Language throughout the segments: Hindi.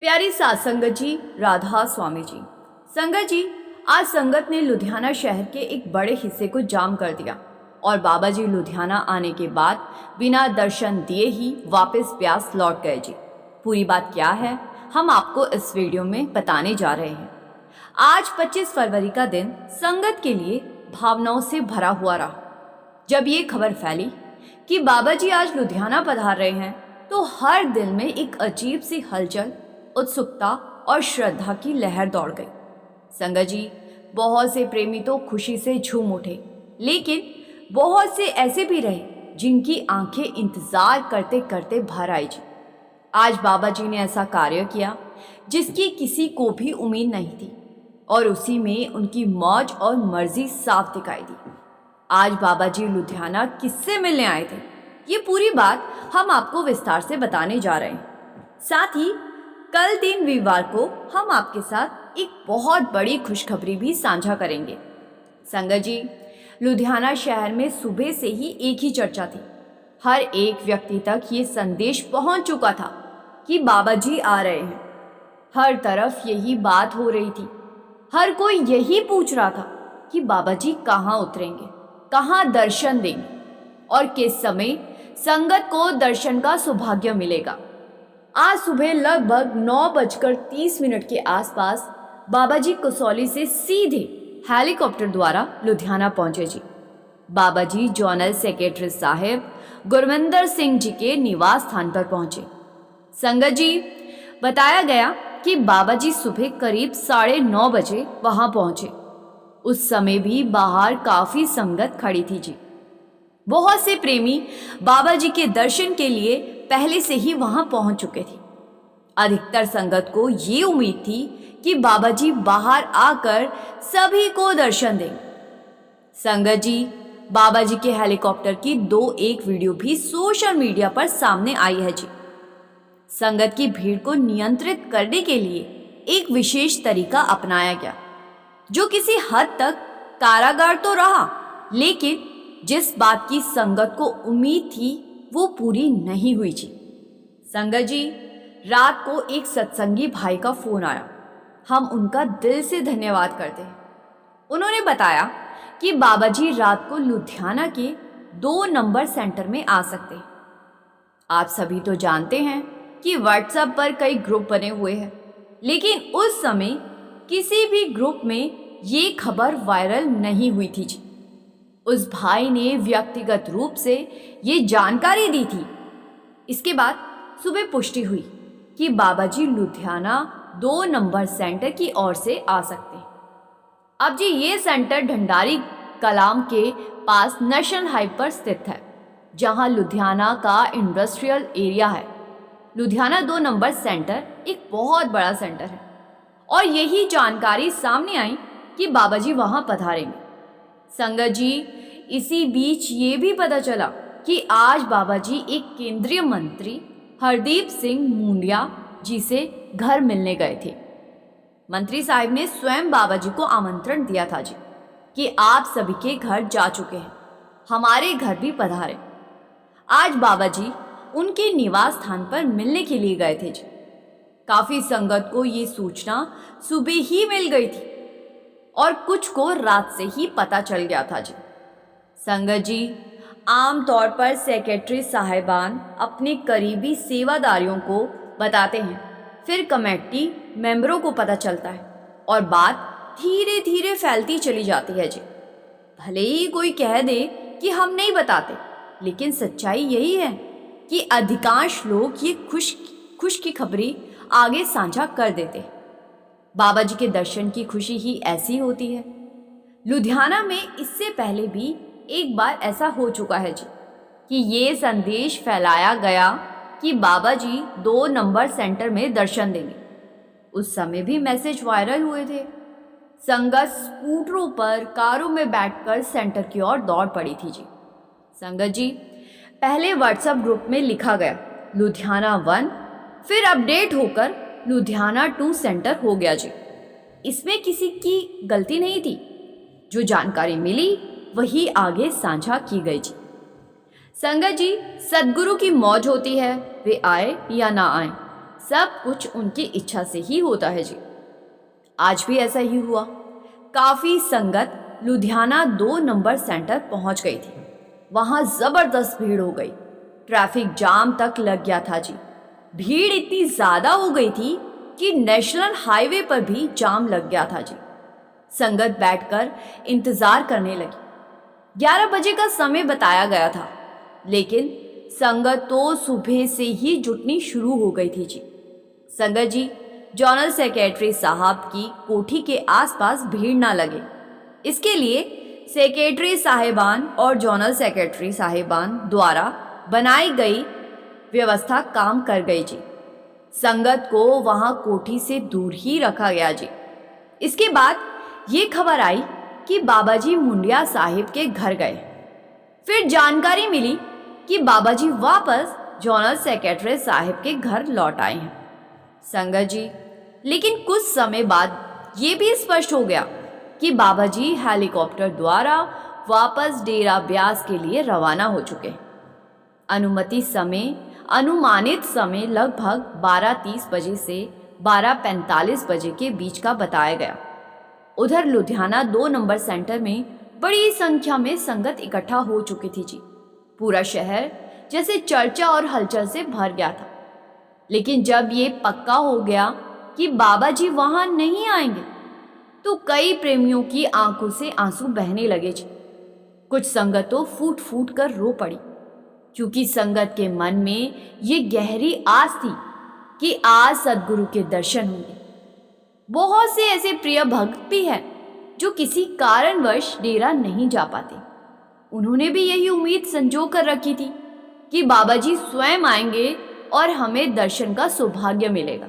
प्यारी सात संगत जी, राधा स्वामी जी। संगत जी, आज संगत ने लुधियाना शहर के एक बड़े हिस्से को जाम कर दिया और बाबा जी लुधियाना आने के बाद बिना दर्शन दिए ही वापस ब्यास लौट गए जी। पूरी बात क्या है, हम आपको इस वीडियो में बताने जा रहे हैं। आज 25 फरवरी का दिन संगत के लिए भावनाओं से भरा हुआ रहा। जब ये खबर फैली कि बाबा जी आज लुधियाना पधार रहे हैं, तो हर दिल में एक अजीब सी हलचल, उत्सुकता और श्रद्धा की लहर दौड़ गई। संगत जी, बहुत से प्रेमी तो खुशी से झूम उठे, लेकिन बहुत से ऐसे भी रहे जिनकी आंखें इंतजार करते करते भर आई जी। आज बाबा जी ने ऐसा कार्य किया जिसकी किसी को भी उम्मीद नहीं थी, और उसी में उनकी मौज और मर्जी साफ दिखाई दी। आज बाबा जी लुधियाना किससे मिलने आए थे, ये पूरी बात हम आपको विस्तार से बताने जा रहे हैं। साथ ही कल 3 रविवार को हम आपके साथ एक बहुत बड़ी खुशखबरी भी साझा करेंगे। संगत जी, लुधियाना शहर में सुबह से ही एक ही चर्चा थी। हर एक व्यक्ति तक ये संदेश पहुंच चुका था कि बाबा जी आ रहे हैं। हर तरफ यही बात हो रही थी। हर कोई यही पूछ रहा था कि बाबा जी कहाँ उतरेंगे, कहाँ दर्शन देंगे और किस समय संगत को दर्शन का सौभाग्य मिलेगा। आज सुबह लगभग 9:30 के आसपास बाबा जी कसौली से सीधे हेलीकॉप्टर द्वारा लुधियाना पहुंचे जी। बाबा जी जोनल सेक्रेटरी साहिब गुरविंदर सिंह जी के निवास स्थान पर पहुंचे। संगत जी, बताया गया कि बाबा जी सुबह करीब 9:30 बजे वहां पहुंचे। उस समय भी बाहर काफी संगत खड़ी थी जी। बहुत से प्रेमी बाबा जी के दर्शन के लिए पहले से ही वहां पहुंच चुके थे। अधिकतर संगत को ये उम्मीद थी कि बाबा जी बाहर आकर सभी को दर्शन देंगे। संगत जी, बाबा जी के हेलीकॉप्टर की एक वीडियो भी सोशल मीडिया पर सामने आई है जी। संगत की भीड़ को नियंत्रित करने के लिए एक विशेष तरीका अपनाया गया, जो किसी हद तक कारागार तो रहा, लेकिन जिस बात की संगत को उम्मीद थी वो पूरी नहीं हुई जी। संगत जी, रात को एक सत्संगी भाई का फोन आया। हम उनका दिल से धन्यवाद करते हैं। उन्होंने बताया कि बाबा जी रात को लुधियाना के 2 नंबर सेंटर में आ सकते हैं। आप सभी तो जानते हैं कि व्हाट्सएप पर कई ग्रुप बने हुए हैं, लेकिन उस समय किसी भी ग्रुप में ये खबर वायरल नहीं हुई थी जी। उस भाई ने व्यक्तिगत रूप से ये जानकारी दी थी। इसके बाद सुबह पुष्टि हुई कि बाबा जी लुधियाना 2 नंबर सेंटर की ओर से आ सकते हैं। अब जी, ये सेंटर ढंडारी कलाम के पास नेशनल हाईवे पर स्थित है, जहां लुधियाना का इंडस्ट्रियल एरिया है। लुधियाना 2 नंबर सेंटर एक बहुत बड़ा सेंटर है, और यही जानकारी सामने आई कि बाबा जी वहां पधारेंगे। संगत जी, इसी बीच ये भी पता चला कि आज बाबा जी एक केंद्रीय मंत्री हरदीप सिंह मुंडिया जी से घर मिलने गए थे। मंत्री साहब ने स्वयं बाबा जी को आमंत्रण दिया था जी कि आप सभी के घर जा चुके हैं, हमारे घर भी पधारे। आज बाबा जी उनके निवास स्थान पर मिलने के लिए गए थे जी। काफी संगत को ये सूचना सुबह ही मिल गई थी, और कुछ को रात से ही पता चल गया था जी। संगत जी, आमतौर पर सेक्रेटरी साहिबान अपने करीबी सेवादारियों को बताते हैं, फिर कमेटी मेंबरों को पता चलता है, और बात धीरे धीरे फैलती चली जाती है जी। भले ही कोई कह दे कि हम नहीं बताते, लेकिन सच्चाई यही है कि अधिकांश लोग ये खुश की खबरें आगे साझा कर देते हैं। बाबा जी के दर्शन की खुशी ही ऐसी होती है। लुधियाना में इससे पहले भी एक बार ऐसा हो चुका है जी कि ये संदेश फैलाया गया कि बाबा जी 2 नंबर सेंटर में दर्शन देंगे। उस समय भी मैसेज वायरल हुए थे। संगत स्कूटरों पर, कारों में बैठकर सेंटर की ओर दौड़ पड़ी थी जी। संगत जी, पहले व्हाट्सएप ग्रुप में लिखा गया लुधियाना 1, फिर अपडेट होकर लुधियाना 2 सेंटर हो गया जी। इसमें किसी की गलती नहीं थी। जो जानकारी मिली वही आगे साझा की गई जी। संगत जी, सदगुरु की मौज होती है, वे आए या ना आए, सब कुछ उनकी इच्छा से ही होता है जी। आज भी ऐसा ही हुआ। काफ़ी संगत लुधियाना 2 नंबर सेंटर पहुंच गई थी। वहां ज़बरदस्त भीड़ हो गई। ट्रैफिक जाम तक लग गया था जी। भीड़ इतनी ज़्यादा हो गई थी कि नेशनल हाईवे पर भी जाम लग गया था जी। संगत बैठकर इंतज़ार करने लगी। 11 बजे का समय बताया गया था, लेकिन संगत तो सुबह से ही जुटनी शुरू हो गई थी जी। संगत जी, जनरल सेक्रेटरी साहब की कोठी के आसपास भीड़ ना लगे, इसके लिए सेक्रेटरी साहिबान और जनरल सेक्रेटरी साहिबान द्वारा बनाई गई व्यवस्था काम कर गई जी। संगत को वहां कोठी से दूर ही रखा गया जी। इसके बाद ये खबर आई कि बाबाजी मुंडिया साहिब के घर गए। फिर जानकारी मिली कि बाबाजी वापस जनरल सेक्रेटरी साहिब के घर लौट आए हैं। संगत जी, लेकिन कुछ समय बाद ये भी स्पष्ट हो गया कि बाबाजी हेलीकॉप्टर द्वारा वापस डेरा ब्यास के लिए रवाना हो चुके हैं। अनुमानित समय लगभग 12:30 बजे से 12:45 बजे के बीच का बताया गया। उधर लुधियाना 2 नंबर सेंटर में बड़ी संख्या में संगत इकट्ठा हो चुकी थी जी। पूरा शहर जैसे चर्चा और हलचल से भर गया था। लेकिन जब ये पक्का हो गया कि बाबाजी वहां नहीं आएंगे, तो कई प्रेमियों की आंखों से आंसू बहने लगे जी। कुछ संगत तो फूट फूट कर रो पड़ी, क्योंकि संगत के मन में ये गहरी आस थी कि आज सदगुरु के दर्शन होंगे। बहुत से ऐसे प्रिय भक्त भी हैं जो किसी कारणवश डेरा नहीं जा पाते। उन्होंने भी यही उम्मीद संजो कर रखी थी कि बाबाजी स्वयं आएंगे और हमें दर्शन का सौभाग्य मिलेगा।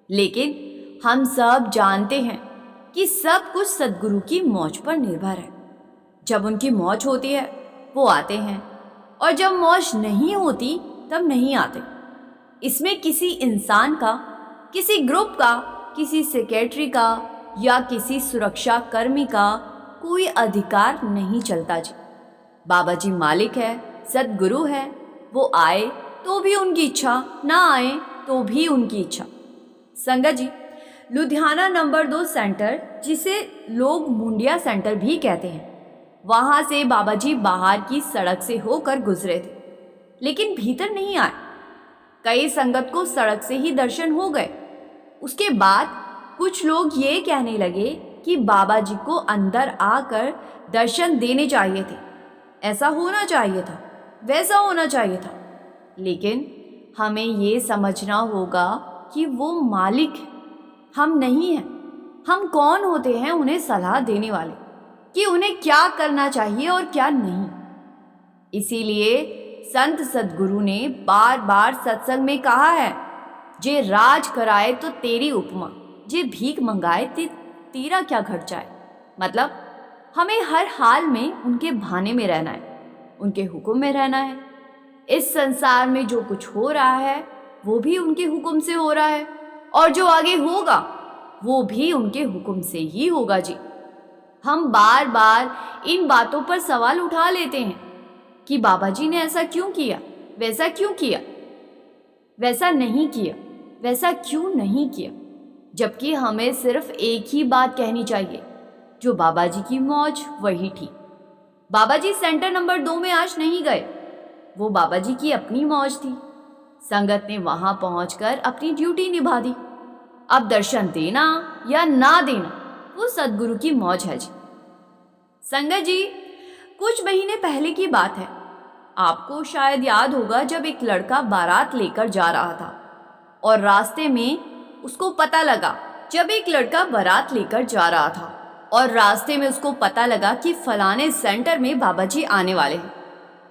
लेकिन हम सब जानते हैं कि सब कुछ सदगुरु की मौज पर निर्भर है। जब उनकी मौज होती है वो आते हैं, और जब मौज नहीं होती तब नहीं आते। इसमें किसी इंसान का, किसी ग्रुप का, किसी सेक्रेटरी का या किसी सुरक्षा कर्मी का कोई अधिकार नहीं चलता जी। बाबाजी मालिक है, सदगुरु है। वो आए तो भी उनकी इच्छा, ना आए तो भी उनकी इच्छा। संगत जी, लुधियाना नंबर 2 सेंटर, जिसे लोग मुंडिया सेंटर भी कहते हैं, वहां से बाबाजी बाहर की सड़क से होकर गुजरे थे, लेकिन भीतर नहीं आए। कई संगत को सड़क से ही दर्शन हो गए। उसके बाद कुछ लोग ये कहने लगे कि बाबाजी को अंदर आकर दर्शन देने चाहिए थे, ऐसा होना चाहिए था, वैसा होना चाहिए था। लेकिन हमें ये समझना होगा कि वो मालिक है, हम नहीं हैं। हम कौन होते हैं उन्हें सलाह देने वाले कि उन्हें क्या करना चाहिए और क्या नहीं। इसीलिए संत सदगुरु ने बार बार सत्संग में कहा है, जे राज कराए तो तेरी उपमा, जे भीख मंगाए तेरा क्या घट जाए। मतलब हमें हर हाल में उनके भाने में रहना है, उनके हुक्म में रहना है। इस संसार में जो कुछ हो रहा है वो भी उनके हुक्म से हो रहा है, और जो आगे होगा वो भी उनके हुक्म से ही होगा जी। हम बार बार इन बातों पर सवाल उठा लेते हैं कि बाबाजी ने ऐसा क्यों किया, वैसा क्यों किया, वैसा नहीं किया, वैसा क्यों नहीं किया, जबकि हमें सिर्फ एक ही बात कहनी चाहिए, जो बाबाजी की मौज वही थी। बाबाजी सेंटर नंबर 2 में आज नहीं गए, वो बाबाजी की अपनी मौज थी। संगत ने वहां पहुंचकर अपनी ड्यूटी निभा दी। अब दर्शन देना या ना देना वो सदगुरु की मौज है जी। संगत जी, कुछ महीने पहले की बात है। आपको शायद याद होगा, जब एक लड़का बारात लेकर जा रहा था और रास्ते में उसको पता लगा कि फलाने सेंटर में बाबाजी आने वाले हैं,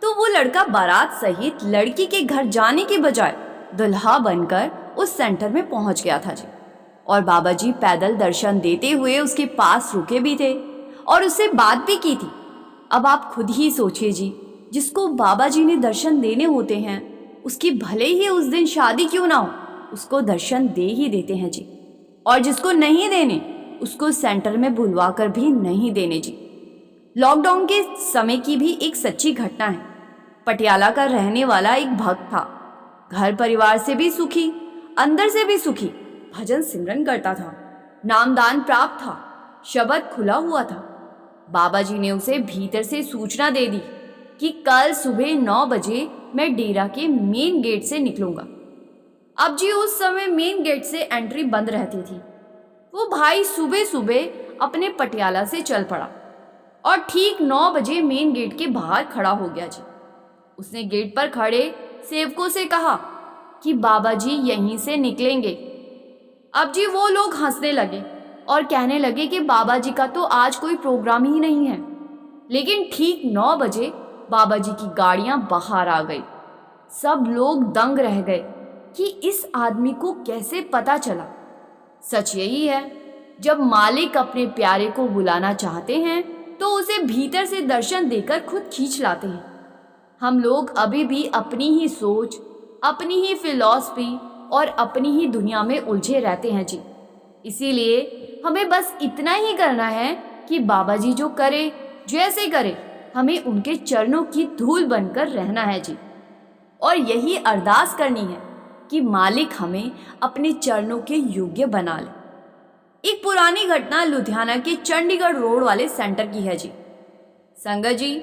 तो वो लड़का बारात सहित लड़की के घर जाने के बजाय दुल्हा बनकर उस सेंटर में पहुंच गया था जी। और बाबाजी पैदल दर्शन देते हुए उसके पास रुके भी थे और उससे बात भी की थी। अब आप खुद ही सोचिए जी, जिसको बाबाजी ने दर्शन देने होते हैं, उसकी भले ही उस दिन शादी क्यों ना हो, उसको दर्शन दे ही देते हैं जी। और जिसको नहीं देने, उसको सेंटर में बुलवा कर भी नहीं देने जी। लॉकडाउन के समय की भी एक सच्ची घटना है। पटियाला का रहने वाला एक भक्त था, घर परिवार से भी सुखी, अंदर से भी सुखी, भजन सिमरन करता था, नामदान प्राप्त था, शब्द खुला हुआ था। बाबा जी ने उसे भीतर से सूचना दे दी कि कल सुबह 9 बजे मैं डेरा के मेन गेट से निकलूंगा। अब जी उस समय मेन गेट से एंट्री बंद रहती थी। वो भाई सुबह सुबह अपने पटियाला से चल पड़ा और ठीक 9 बजे मेन गेट के बाहर खड़ा हो गया जी। उसने गेट पर खड़े सेवकों से कहा कि बाबा जी यहीं से निकलेंगे। अब जी वो लोग हंसने लगे और कहने लगे कि बाबा जी का तो आज कोई प्रोग्राम ही नहीं है। लेकिन ठीक 9 बजे बाबा जी की गाड़ियां बाहर आ गई। सब लोग दंग रह गए कि इस आदमी को कैसे पता चला। सच यही है, जब मालिक अपने प्यारे को बुलाना चाहते हैं तो उसे भीतर से दर्शन देकर खुद खींच लाते हैं। हम लोग अभी भी अपनी ही सोच, अपनी ही फिलॉसफी और अपनी ही दुनिया में उलझे रहते हैं जी। इसीलिए हमें बस इतना ही करना है कि बाबा जी जो करे, जैसे करे, हमें उनके चरणों की धूल बनकर रहना है जी। और यही अरदास करनी है कि मालिक हमें अपने चरणों के योग्य बना ले। एक पुरानी घटना लुधियाना के चंडीगढ़ रोड वाले सेंटर की है जी। संगत जी,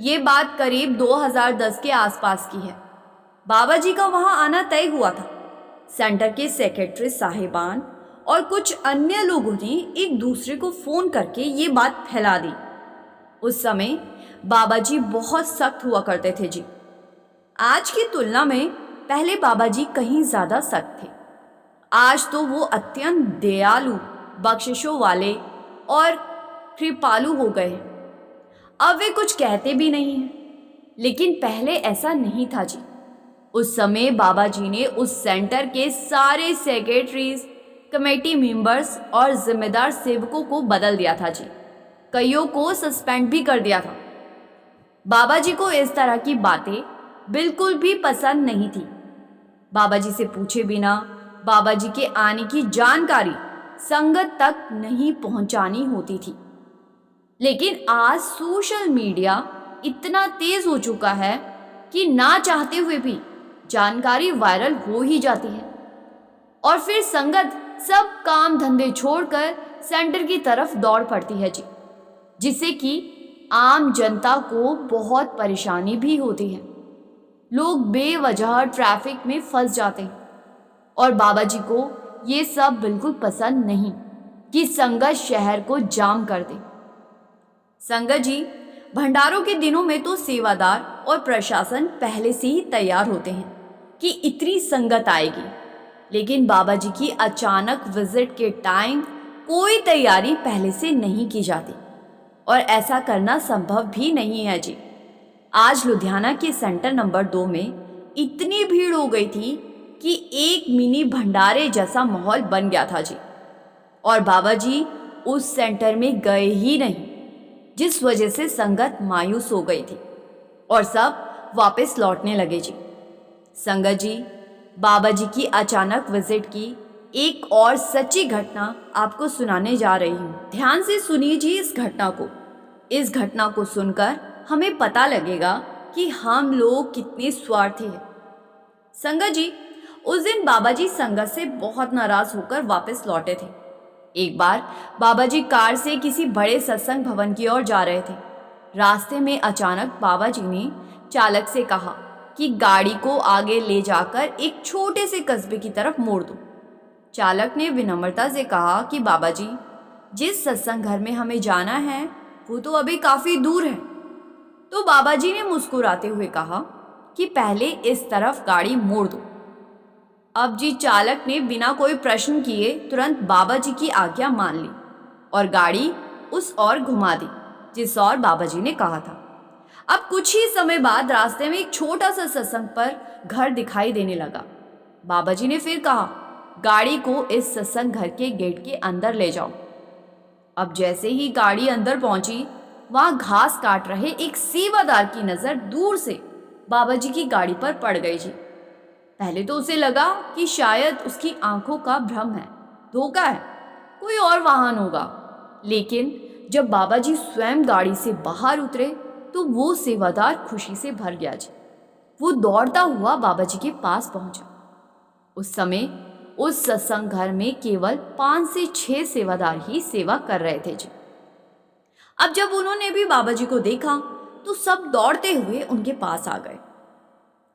ये बात करीब 2010 के आसपास की है। बाबा जी का वहां आना तय हुआ था। सेंटर के सेक्रेटरी साहिबान और कुछ अन्य लोगों ने एक दूसरे को फोन करके ये बात फैला दी। उस समय बाबा जी बहुत सख्त हुआ करते थे जी। आज की तुलना में पहले बाबा जी कहीं ज्यादा सख्त थे। आज तो वो अत्यंत दयालु, बख्शिशों वाले और कृपालु हो गए हैं। अब वे कुछ कहते भी नहीं हैं, लेकिन पहले ऐसा नहीं था जी। उस समय बाबा जी ने उस सेंटर के सारे सेक्रेटरीज, कमेटी मेंबर्स और जिम्मेदार सेवकों को बदल दिया था जी। कईयों को सस्पेंड भी कर दिया था। बाबा जी को इस तरह की बातें बिल्कुल भी पसंद नहीं थी। बाबा जी से पूछे बिना बाबा जी के आने की जानकारी संगत तक नहीं पहुंचानी होती थी। लेकिन आज सोशल मीडिया इतना तेज हो चुका है कि ना चाहते हुए भी जानकारी वायरल हो ही जाती है और फिर संगत सब काम धंधे छोड़कर सेंटर की तरफ दौड़ पड़ती है जी, जिससे कि आम जनता को बहुत परेशानी भी होती है। लोग बेवजह ट्रैफिक में फंस जाते हैं और बाबा जी को ये सब बिल्कुल पसंद नहीं कि संगत शहर को जाम कर दे। संगत जी, भंडारों के दिनों में तो सेवादार और प्रशासन पहले से ही तैयार होते हैं कि इतनी संगत आएगी, लेकिन बाबा जी की अचानक विजिट के टाइम कोई तैयारी पहले से नहीं की जाती और ऐसा करना संभव भी नहीं है जी। आज लुधियाना के सेंटर नंबर 2 में इतनी भीड़ हो गई थी कि एक मिनी भंडारे जैसा माहौल बन गया था जी। और बाबा जी उस सेंटर में गए ही नहीं, जिस वजह से संगत मायूस हो गई थी और सब वापस लौटने लगे जी। संगत जी, बाबा जी की अचानक विजिट की एक और सच्ची घटना आपको सुनाने जा रही हूँ। ध्यान से सुनिए जी इस घटना को। इस घटना को सुनकर हमें पता लगेगा कि हम लोग कितने स्वार्थी हैं। संगत जी, उस दिन बाबा जी संगत से बहुत नाराज होकर वापस लौटे थे। एक बार बाबा जी कार से किसी बड़े सत्संग भवन की ओर जा रहे थे। रास्ते में अचानक बाबा जी ने चालक से कहा कि गाड़ी को आगे ले जाकर एक छोटे से कस्बे की तरफ मोड़ दो। चालक ने विनम्रता से कहा कि बाबा जी, जिस सत्संग घर में हमें जाना है वो तो अभी काफी दूर है। तो बाबा जी ने मुस्कुराते हुए कहा कि पहले इस तरफ गाड़ी मोड़ दो। अब जी चालक ने बिना कोई प्रश्न किए तुरंत बाबा जी की आज्ञा मान ली और गाड़ी उस ओर घुमा दी जिस ओर बाबा जी ने कहा था। अब कुछ ही समय बाद रास्ते में एक छोटा सा सत्संग पर घर दिखाई देने लगा। बाबा जी ने फिर कहा, गाड़ी को इस सत्संग घर के गेट के अंदर ले जाओ। अब जैसे ही गाड़ी अंदर पहुंची, वहां घास काट रहे एक सेवादार की नजर दूर से बाबा जी की गाड़ी पर पड़ गई जी। पहले तो उसे लगा कि शायद उसकी आंखों का भ्रम है, धोखा है, कोई और वाहन होगा। लेकिन जब बाबा जी स्वयं गाड़ी से बाहर उतरे तो वो सेवादार खुशी से भर गया जी। वो दौड़ता हुआ बाबा जी के पास पहुंचा। उस समय उस सत्संग घर में केवल 5 से 6 सेवादार ही सेवा कर रहे थे जी। अब जब उन्होंने भी बाबा जी को देखा तो सब दौड़ते हुए उनके पास आ गए।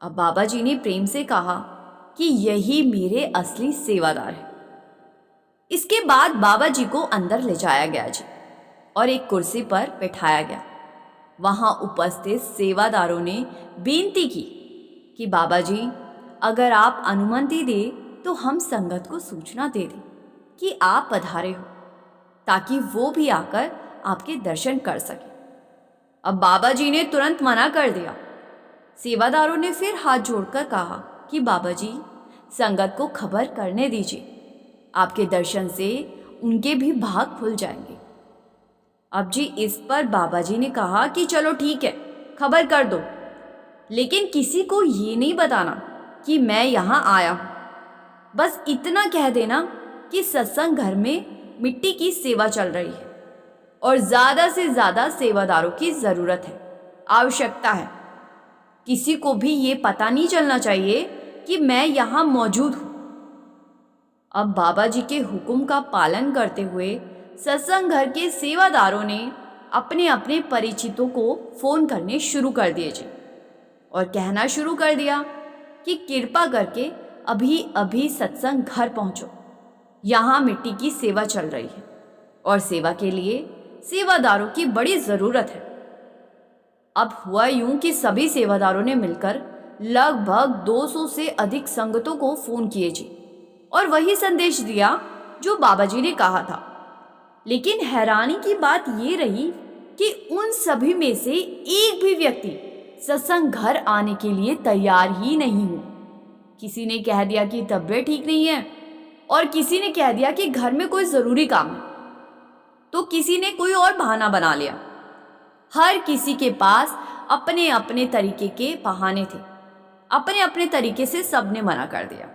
अब बाबा जी ने प्रेम से कहा कि यही मेरे असली सेवादार है। इसके बाद बाबा जी को अंदर ले जाया गया जी और एक कुर्सी पर बैठाया गया। वहां उपस्थित सेवादारों ने बेनती की कि बाबा जी, अगर आप अनुमति दें तो हम संगत को सूचना दे दें कि आप पधारे हो, ताकि वो भी आकर आपके दर्शन कर सके। अब बाबा जी ने तुरंत मना कर दिया। सेवादारों ने फिर हाथ जोड़कर कहा कि बाबा जी, संगत को खबर करने दीजिए, आपके दर्शन से उनके भी भाग खुल जाएंगे। अब जी इस पर बाबा जी ने कहा कि चलो ठीक है, खबर कर दो, लेकिन किसी को ये नहीं बताना कि मैं यहाँ आया हूँ। बस इतना कह देना कि सत्संग घर में मिट्टी की सेवा चल रही है और ज़्यादा से ज़्यादा सेवादारों की ज़रूरत है, आवश्यकता है। किसी को भी ये पता नहीं चलना चाहिए कि मैं यहाँ मौजूद हूँ। अब बाबा जी के हुक्म का पालन करते हुए सत्संग घर के सेवादारों ने अपने अपने परिचितों को फ़ोन करने शुरू कर दिए जी और कहना शुरू कर दिया कि कृपा करके अभी अभी सत्संग घर पहुँचो, यहाँ मिट्टी की सेवा चल रही है और सेवा के लिए सेवादारों की बड़ी ज़रूरत है। अब हुआ यूं कि सभी सेवादारों ने मिलकर लगभग 200 से अधिक संगतों को फ़ोन किए जी और वही संदेश दिया जो बाबा जी ने कहा था। लेकिन हैरानी की बात ये रही कि उन सभी में से एक भी व्यक्ति सत्संग घर आने के लिए तैयार ही नहीं हुआ। किसी ने कह दिया कि तबीयत ठीक नहीं है और किसी ने कह दिया कि घर में कोई ज़रूरी काम है, तो किसी ने कोई और बहाना बना लिया। हर किसी के पास अपने अपने तरीके के बहाने थे, अपने अपने तरीके से सबने मना कर दिया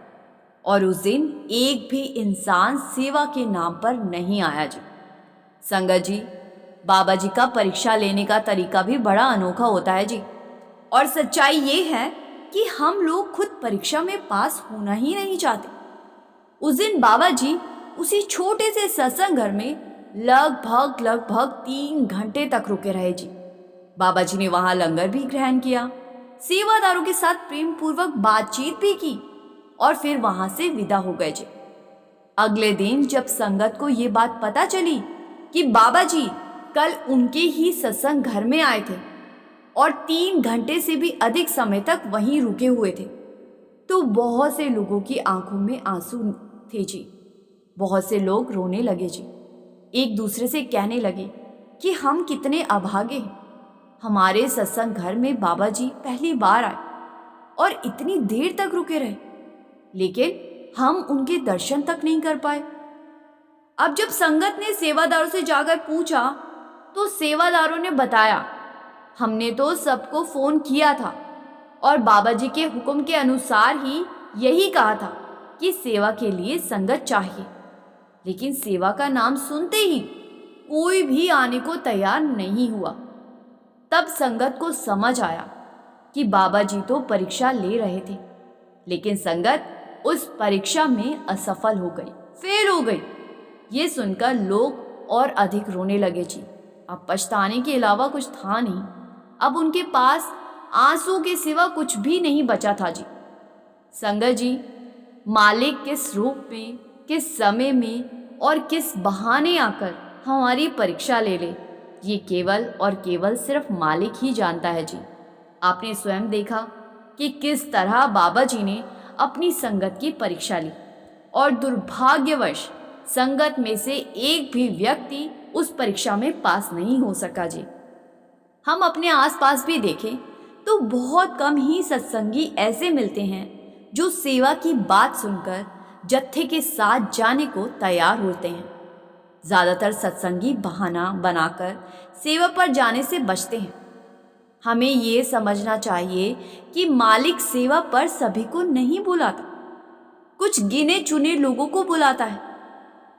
और उस दिन एक भी इंसान सेवा के नाम पर नहीं आया जी। संगत जी, बाबा जी का परीक्षा लेने का तरीका भी बड़ा अनोखा होता है जी। और सच्चाई ये है कि हम लोग खुद परीक्षा में पास होना ही नहीं चाहते। उस दिन बाबा जी उसी छोटे से सत्संग घर में लगभग 3 घंटे तक रुके रहे जी। बाबा जी ने वहां लंगर भी ग्रहण किया, सेवादारों के साथ प्रेम पूर्वक बातचीत भी की और फिर वहां से विदा हो गए जी। अगले दिन जब संगत को ये बात पता चली कि बाबा जी कल उनके ही सत्संग घर में आए थे और 3 घंटे से भी अधिक समय तक वहीं रुके हुए थे, तो बहुत से लोगों की आंखों में आंसू थे जी। बहुत से लोग रोने लगे जी, एक दूसरे से कहने लगे कि हम कितने अभागे हैं, हमारे सत्संग घर में बाबा जी पहली बार आए और इतनी देर तक रुके रहे, लेकिन हम उनके दर्शन तक नहीं कर पाए। अब जब संगत ने सेवादारों से जाकर पूछा तो सेवादारों ने बताया, हमने तो सबको फ़ोन किया था और बाबा जी के हुक्म के अनुसार ही यही कहा था कि सेवा के लिए संगत चाहिए, लेकिन सेवा का नाम सुनते ही कोई भी आने को तैयार नहीं हुआ। तब संगत को समझ आया कि बाबा जी तो परीक्षा ले रहे थे, लेकिन संगत उस परीक्षा में असफल हो गई, फेल हो गई। ये सुनकर लोग और अधिक रोने लगे जी। अब पछताने के अलावा कुछ था नहीं। अब उनके पास आंसू के सिवा कुछ भी नहीं बचा था जी। संगत जी, मालिक किस रूप में, किस समय में और किस बहाने आकर हमारी परीक्षा ले ले, ये केवल और केवल सिर्फ मालिक ही जानता है जी। आपने स्वयं देखा कि किस तरह बाबा जी ने अपनी संगत की परीक्षा ली और दुर्भाग्यवश संगत में से एक भी व्यक्ति उस परीक्षा में पास नहीं हो सका जी। हम अपने आसपास भी देखें तो बहुत कम ही सत्संगी ऐसे मिलते हैं जो सेवा की बात सुनकर जत्थे के साथ जाने को तैयार होते हैं। ज़्यादातर सत्संगी बहाना बनाकर सेवा पर जाने से बचते हैं। हमें ये समझना चाहिए कि मालिक सेवा पर सभी को नहीं बुलाता, कुछ गिने चुने लोगों को बुलाता है,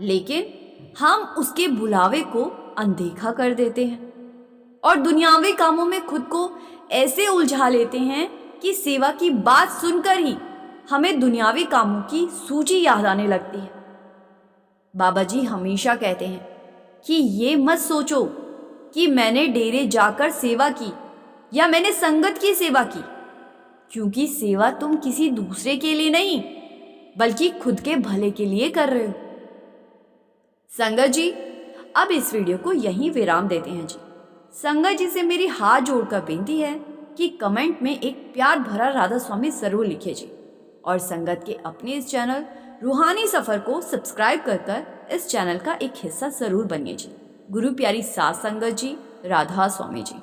लेकिन हम उसके बुलावे को अनदेखा कर देते हैं और दुनियावी कामों में खुद को ऐसे उलझा लेते हैं कि सेवा की बात सुनकर ही हमें दुनियावी कामों की सूची याद आने लगती है। बाबा जी हमेशा कहते हैं कि ये मत सोचो कि मैंने डेरे जाकर सेवा की या मैंने संगत की सेवा की, क्योंकि सेवा तुम किसी दूसरे के लिए नहीं बल्कि खुद के भले के लिए कर रहे हो। संगत जी, अब इस वीडियो को यहीं विराम देते हैं जी। संगत जी से मेरी हाथ जोड़कर बेनती है कि कमेंट में एक प्यार भरा राधा स्वामी जरूर लिखिए जी, और संगत के अपने इस चैनल रूहानी सफ़र को सब्सक्राइब कर इस चैनल का एक हिस्सा ज़रूर बनिए जी। गुरु प्यारी सात संगत जी, राधा स्वामी जी।